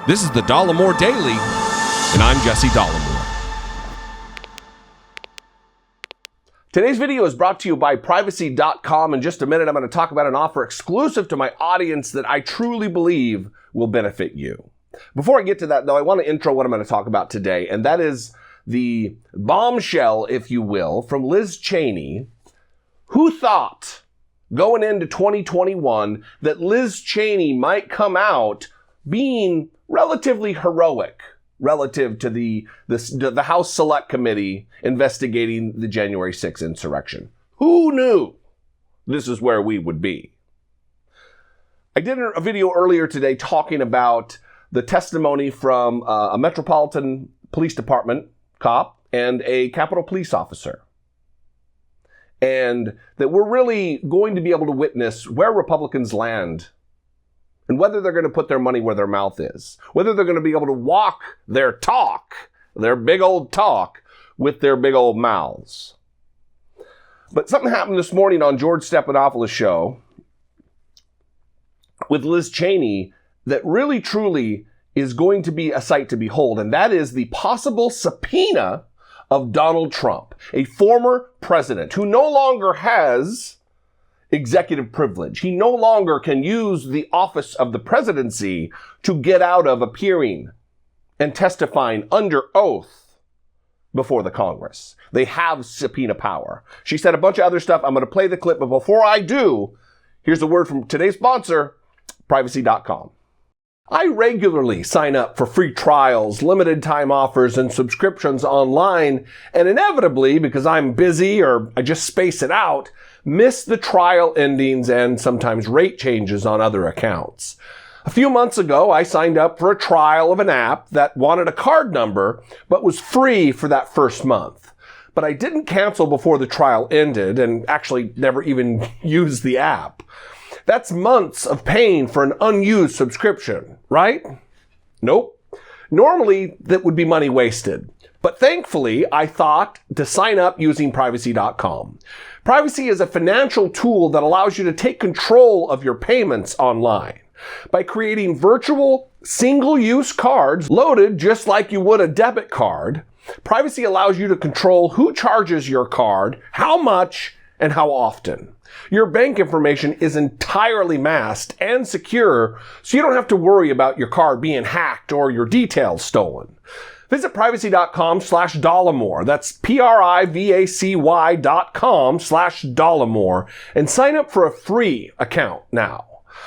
This is the Dollemore Daily, and I'm Jesse Dollemore. Today's video is brought to you by Privacy.com. In just a minute, I'm going to talk about an offer exclusive to my audience that I truly believe will benefit you. Before I get to that, though, I want to intro what I'm going to talk about today, and that is the bombshell, if you will, from Liz Cheney. Who thought going into 2021 that Liz Cheney might come out being relatively heroic relative to the House Select Committee investigating the January 6th insurrection? Who knew this is where we would be? I did a video earlier today talking about the testimony from a Metropolitan Police Department cop and a Capitol Police officer. And that we're really going to be able to witness where Republicans land and whether they're going to put their money where their mouth is, whether they're going to be able to walk their talk, their big old talk, with their big old mouths. But something happened this morning on George Stephanopoulos' show with Liz Cheney that really, truly is going to be a sight to behold, and that is the possible subpoena of Donald Trump, a former president who no longer has executive privilege. He no longer can use the office of the presidency to get out of appearing and testifying under oath before the Congress. They have subpoena power. She said a bunch of other stuff. I'm going to play the clip, but before I do, here's a word from today's sponsor, Privacy.com. I regularly sign up for free trials, limited time offers, and subscriptions online, and inevitably, because I'm busy or I just space it out, miss the trial endings and sometimes rate changes on other accounts. A few months ago, I signed up for a trial of an app that wanted a card number, but was free for that first month. But I didn't cancel before the trial ended and actually never even used the app. That's months of paying for an unused subscription, right? Nope. Normally, that would be money wasted. But thankfully, I thought to sign up using Privacy.com. Privacy is a financial tool that allows you to take control of your payments online by creating virtual single-use cards loaded just like you would a debit card. Privacy allows you to control who charges your card, how much, and how often. Your bank information is entirely masked and secure, so you don't have to worry about your card being hacked or your details stolen. Visit privacy.com/Dollemore. That's privacy.com/Dollemore and sign up for a free account now.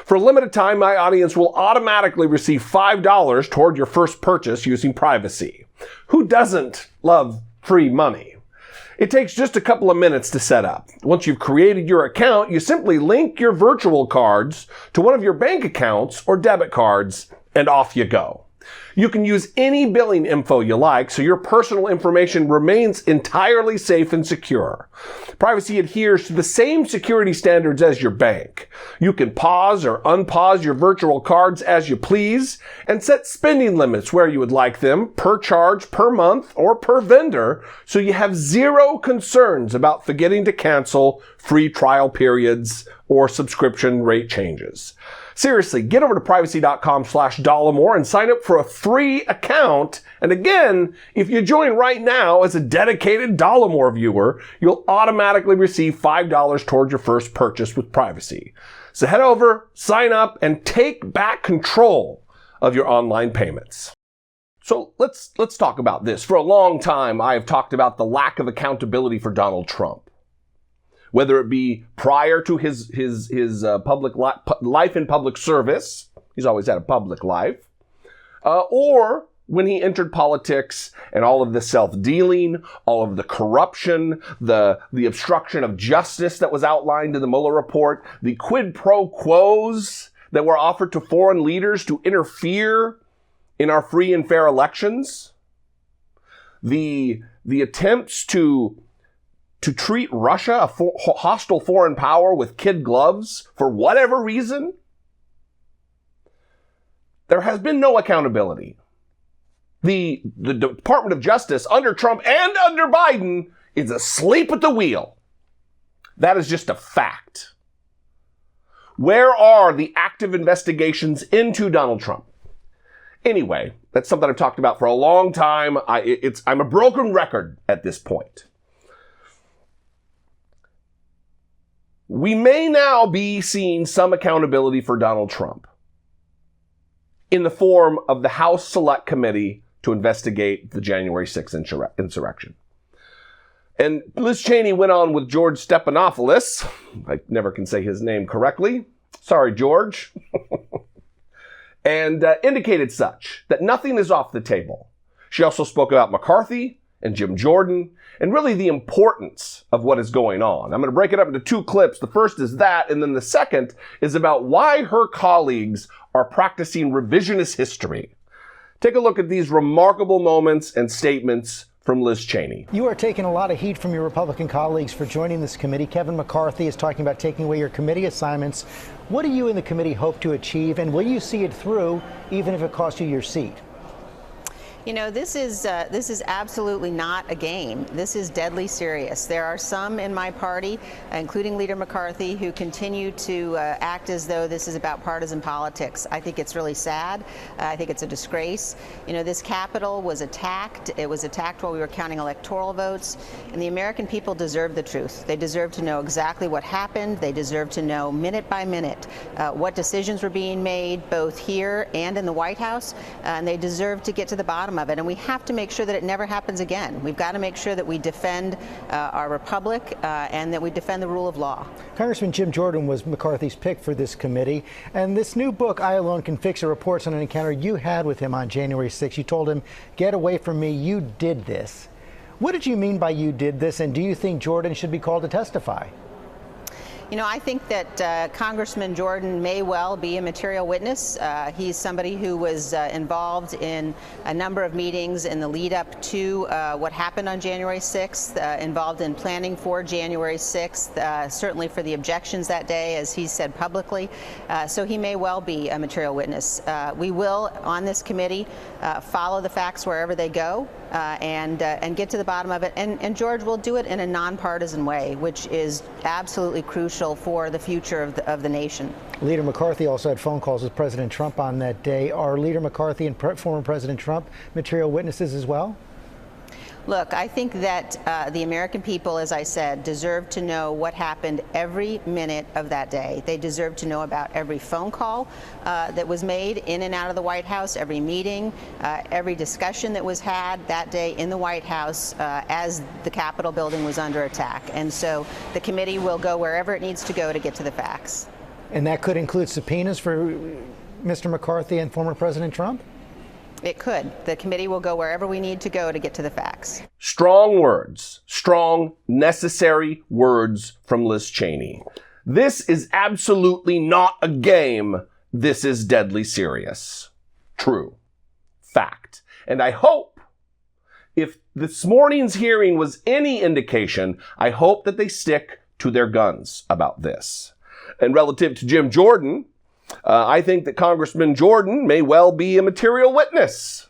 For a limited time, my audience will automatically receive $5 toward your first purchase using Privacy. Who doesn't love free money? It takes just a couple of minutes to set up. Once you've created your account, you simply link your virtual cards to one of your bank accounts or debit cards, and off you go. You can use any billing info you like, so your personal information remains entirely safe and secure. Privacy adheres to the same security standards as your bank. You can pause or unpause your virtual cards as you please, and set spending limits where you would like them, per charge, per month, or per vendor, so you have zero concerns about forgetting to cancel free trial periods or subscription rate changes. Seriously, get over to privacy.com/Dollemore and sign up for a free account. And again, if you join right now as a dedicated Dollemore viewer, you'll automatically receive $5 towards your first purchase with Privacy. So head over, sign up, and take back control of your online payments. So let's talk about this. For a long time, I have talked about the lack of accountability for Donald Trump. Whether it be prior to his public life in public service, he's always had a public life, or when he entered politics and all of the self-dealing, all of the corruption, the obstruction of justice that was outlined in the Mueller report, the quid pro quos that were offered to foreign leaders to interfere in our free and fair elections, the attempts to treat Russia, a hostile foreign power, with kid gloves for whatever reason, there has been no accountability. The Department of Justice under Trump and under Biden is asleep at the wheel. That is just a fact. Where are the active investigations into Donald Trump? Anyway, that's something I've talked about for a long time. I'm a broken record at this point. We may now be seeing some accountability for Donald Trump in the form of the House Select Committee to investigate the January 6th insurrection. And Liz Cheney went on with George Stephanopoulos. I never can say his name correctly. Sorry, George. And indicated such, that nothing is off the table. She also spoke about McCarthy and Jim Jordan, and really the importance of what is going on. I'm going to break it up into two clips. The first is that, and then the second is about why her colleagues are practicing revisionist history. Take a look at these remarkable moments and statements from Liz Cheney. You are taking a lot of heat from your Republican colleagues for joining this committee. Kevin McCarthy is talking about taking away your committee assignments. What do you and the committee hope to achieve, and will you see it through, even if it costs you your seat? You know, this is absolutely not a game. This is deadly serious. There are some in my party, including Leader McCarthy, who continue to act as though this is about partisan politics. I think it's really sad. I think it's a disgrace. You know, this Capitol was attacked. It was attacked while we were counting electoral votes, and the American people deserve the truth. They deserve to know exactly what happened. They deserve to know minute by minute what decisions were being made, both here and in the White House, and they deserve to get to the bottom of it, and we have to make sure that it never happens again. We've got to make sure that we defend our republic and that we defend the rule of law. Congressman Jim Jordan was McCarthy's pick for this committee, and this new book, I Alone Can Fix It, reports on an encounter you had with him on January 6th. You told him, "Get away from me, you did this." What did you mean by "you did this," and do you think Jordan should be called to testify? You know, I think that Congressman Jordan may well be a material witness. He's somebody who was involved in a number of meetings in the lead up to what happened on January 6th, involved in planning for January 6th, certainly for the objections that day, as he said publicly. So he may well be a material witness. We will, on this committee, follow the facts wherever they go and get to the bottom of it. And George will do it in a nonpartisan way, which is absolutely crucial for the future of the nation. Leader McCarthy also had phone calls with President Trump on that day. Are Leader McCarthy and former President Trump material witnesses as well? Look, I think that the American people, as I said, deserve to know what happened every minute of that day. They deserve to know about every phone call that was made in and out of the White House, every meeting, every discussion that was had that day in the White House as the Capitol building was under attack. And so the committee will go wherever it needs to go to get to the facts. And that could include subpoenas for Mr. McCarthy and former President Trump? It could. The committee will go wherever we need to go to get to the facts. Strong words, strong, necessary words from Liz Cheney. This is absolutely not a game. This is deadly serious. True. Fact. And I hope, if this morning's hearing was any indication, I hope that they stick to their guns about this. And relative to Jim Jordan, I think that Congressman Jordan may well be a material witness.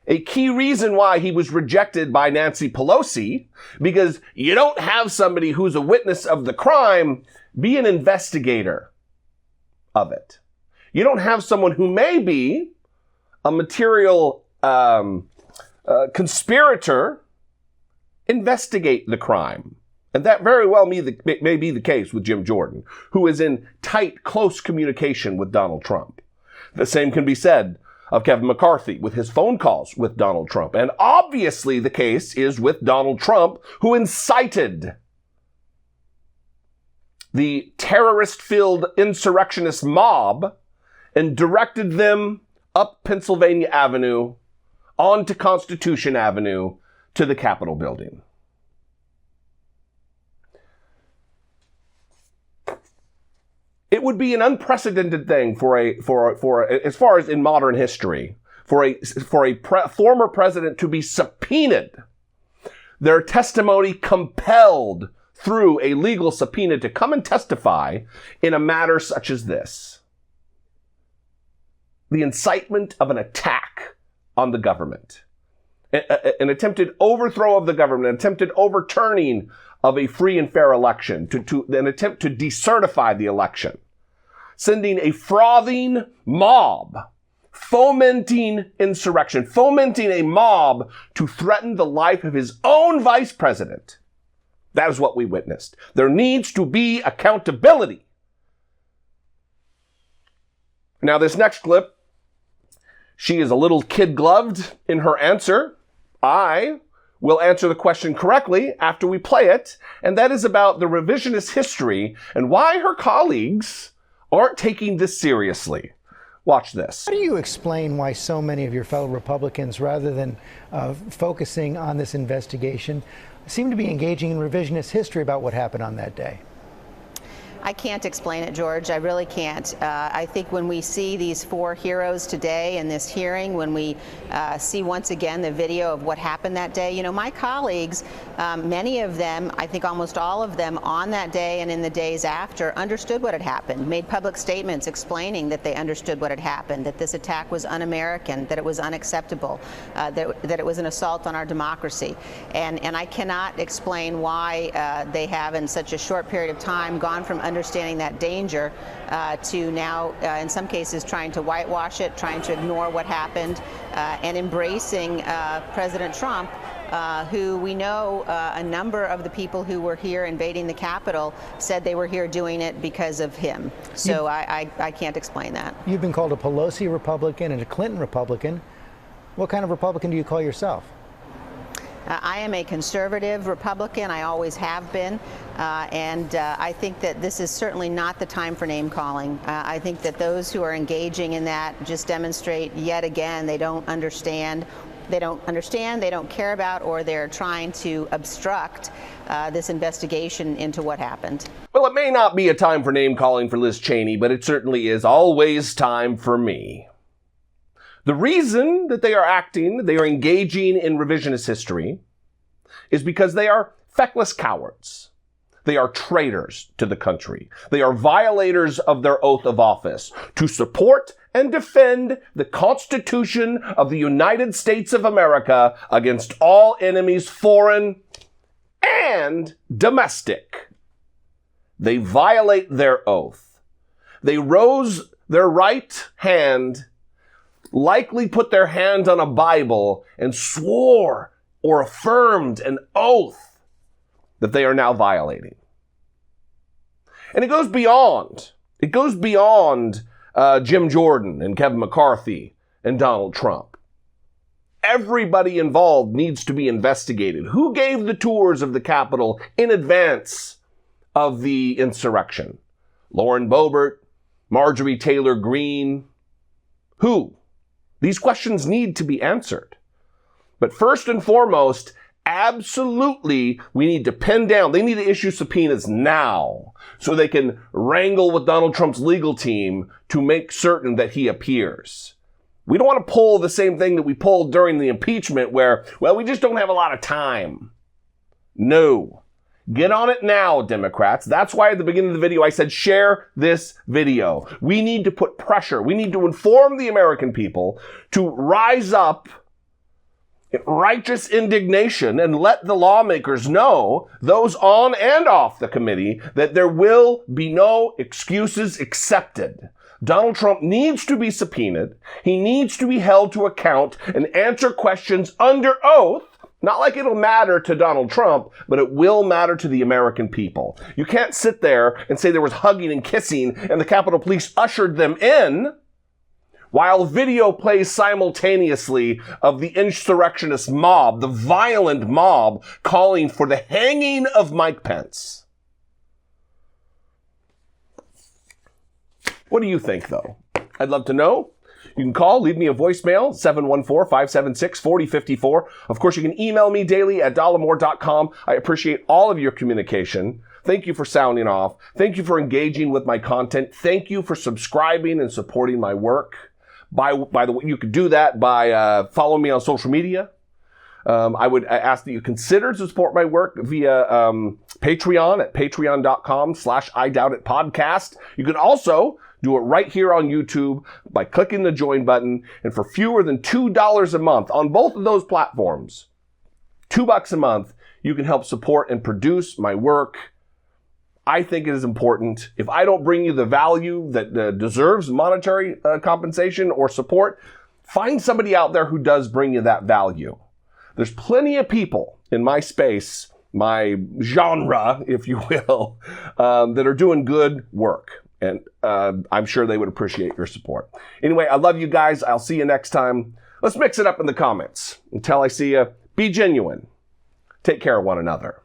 A key reason why he was rejected by Nancy Pelosi, because you don't have somebody who's a witness of the crime be an investigator of it. You don't have someone who may be a material conspirator investigate the crime. And that very well may be the case with Jim Jordan, who is in tight, close communication with Donald Trump. The same can be said of Kevin McCarthy with his phone calls with Donald Trump. And obviously the case is with Donald Trump, who incited the terrorist-filled insurrectionist mob and directed them up Pennsylvania Avenue, onto Constitution Avenue, to the Capitol building. It would be an unprecedented thing for as far as in modern history, for a former president to be subpoenaed, their testimony compelled through a legal subpoena to come and testify in a matter such as this. The incitement of an attack on the government, an attempted overthrow of the government, an attempted overturning of a free and fair election, an attempt to decertify the election. sending a frothing mob, fomenting insurrection, fomenting a mob to threaten the life of his own vice president. That is what we witnessed. There needs to be accountability. Now, this next clip, she is a little kid-gloved in her answer. I will answer the question correctly after we play it, and that is about the revisionist history and why her colleagues aren't taking this seriously. Watch this. How do you explain why so many of your fellow Republicans, rather than focusing on this investigation, seem to be engaging in revisionist history about what happened on that day? I can't explain it, George. I really can't. I think when we see these four heroes today in this hearing, when we see once again the video of what happened that day, you know, my colleagues, many of them, I think almost all of them on that day and in the days after, understood what had happened, made public statements explaining that they understood what had happened, that this attack was un-American, that it was unacceptable, that it was an assault on our democracy. And I cannot explain why they have in such a short period of time gone from understanding that danger to now, in some cases, trying to whitewash it, trying to ignore what happened, and embracing President Trump, who we know a number of the people who were here invading the Capitol said they were here doing it because of him. So I can't explain that. You've been called a Pelosi Republican and a Clinton Republican. What kind of Republican do you call yourself? I am a conservative Republican. I always have been. And I think that this is certainly not the time for name calling. I think that those who are engaging in that just demonstrate yet again they don't understand. They don't care about, or they're trying to obstruct this investigation into what happened. Well, it may not be a time for name calling for Liz Cheney, but it certainly is always time for me. The reason that they are engaging in revisionist history is because they are feckless cowards. They are traitors to the country. They are violators of their oath of office to support and defend the Constitution of the United States of America against all enemies, foreign and domestic. They violate their oath. They rose their right hand, likely put their hand on a Bible, and swore or affirmed an oath that they are now violating. And it goes beyond. It goes beyond Jim Jordan and Kevin McCarthy and Donald Trump. Everybody involved needs to be investigated. Who gave the tours of the Capitol in advance of the insurrection? Lauren Boebert, Marjorie Taylor Greene. Who? These questions need to be answered. But first and foremost, absolutely, we need to pin down. They need to issue subpoenas now so they can wrangle with Donald Trump's legal team to make certain that he appears. We don't want to pull the same thing that we pulled during the impeachment where, well, we just don't have a lot of time. No. Get on it now, Democrats. That's why at the beginning of the video I said share this video. We need to put pressure. We need to inform the American people to rise up in righteous indignation and let the lawmakers know, those on and off the committee, that there will be no excuses accepted. Donald Trump needs to be subpoenaed. He needs to be held to account and answer questions under oath. Not like it'll matter to Donald Trump, but it will matter to the American people. You can't sit there and say there was hugging and kissing and the Capitol Police ushered them in while video plays simultaneously of the insurrectionist mob, the violent mob, calling for the hanging of Mike Pence. What do you think, though? I'd love to know. You can call, leave me a voicemail, 714-576-4054. Of course, you can email me daily at dollemore.com. I appreciate all of your communication. Thank you for sounding off. Thank you for engaging with my content. Thank you for subscribing and supporting my work. By the way, you could do that by following me on social media. I would ask that you consider to support my work via Patreon at patreon.com/IDoubtItPodcast. You can also do it right here on YouTube by clicking the join button. And for fewer than $2 a month on both of those platforms, $2 a month, you can help support and produce my work I think it is important. If I don't bring you the value that deserves monetary compensation or support, find somebody out there who does bring you that value. There's plenty of people in my space, my genre, if you will, that are doing good work. And I'm sure they would appreciate your support. Anyway, I love you guys. I'll see you next time. Let's mix it up in the comments. Until I see you, be genuine. Take care of one another.